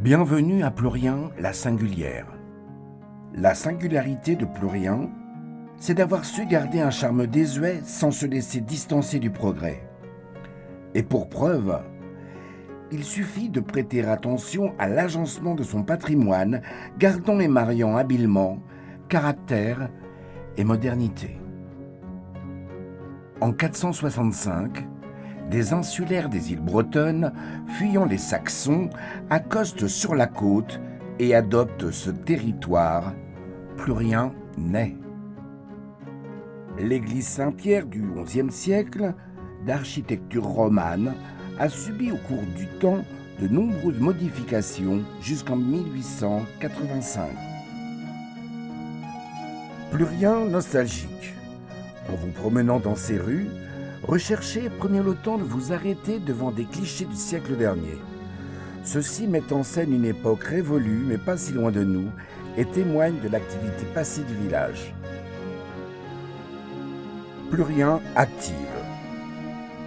Bienvenue à Plurien, la singulière. La singularité de Plurien, c'est d'avoir su garder un charme désuet sans se laisser distancer du progrès. Et pour preuve, il suffit de prêter attention à l'agencement de son patrimoine, gardant et mariant habilement caractère et modernité. En 465, des insulaires des îles bretonnes, fuyant les Saxons, accostent sur la côte et adoptent ce territoire. Plurien naît. L'église Saint-Pierre du XIe siècle, d'architecture romane, a subi au cours du temps de nombreuses modifications jusqu'en 1885. Plurien nostalgique. En vous promenant dans ces rues, recherchez et prenez le temps de vous arrêter devant des clichés du siècle dernier. Ceux-ci mettent en scène une époque révolue, mais pas si loin de nous, et témoignent de l'activité passée du village. Plurien active.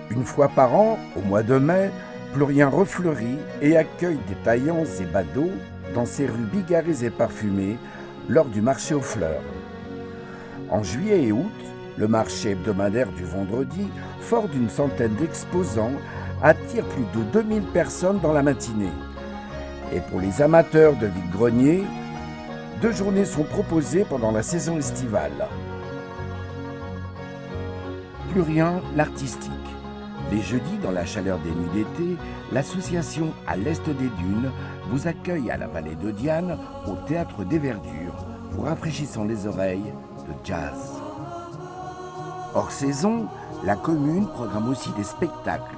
Une fois par an, au mois de mai, Plurien refleurit et accueille des taillants et badauds dans ses rues bigarrées et parfumées lors du marché aux fleurs. En juillet et août, le marché hebdomadaire du vendredi, fort d'une centaine d'exposants, attire plus de 2000 personnes dans la matinée. Et pour les amateurs de vide-grenier, 2 journées sont proposées pendant la saison estivale. Plurien, l'artistique. Les jeudis, dans la chaleur des nuits d'été, l'association À l'Est des Dunes vous accueille à la vallée de Diane, au Théâtre des Verdures, pour rafraîchissant les oreilles de jazz. Hors saison, la commune programme aussi des spectacles,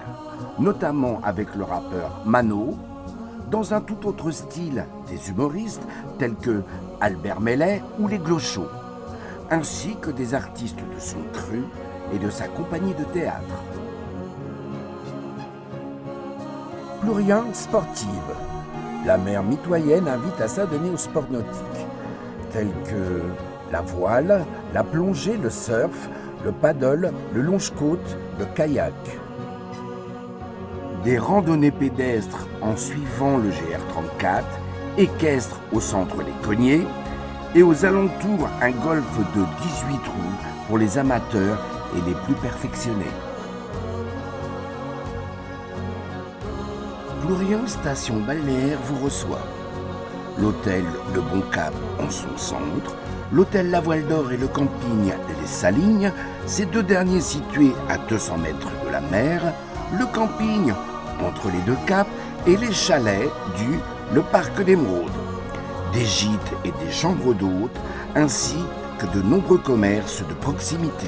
notamment avec le rappeur Mano, dans un tout autre style des humoristes tels que Albert Mellet ou les Glochos, ainsi que des artistes de son cru et de sa compagnie de théâtre. Plurien sportive. La mer mitoyenne invite à s'adonner aux sports nautiques, tels que la voile, la plongée, le surf, le paddle, le longe-côte, le kayak. Des randonnées pédestres en suivant le GR34, équestre au centre Les Cogners, et aux alentours un golf de 18 trous pour les amateurs et les plus perfectionnés. Plurien Station Balnéaire vous reçoit. L'hôtel Le Bon Cap en son centre, l'hôtel La Voile d'Or et le camping Les Salignes, ces 2 derniers situés à 200 mètres de la mer, le camping entre les 2 caps et les chalets du Le Parc d'Émeraude, des gîtes et des chambres d'hôtes, ainsi que de nombreux commerces de proximité.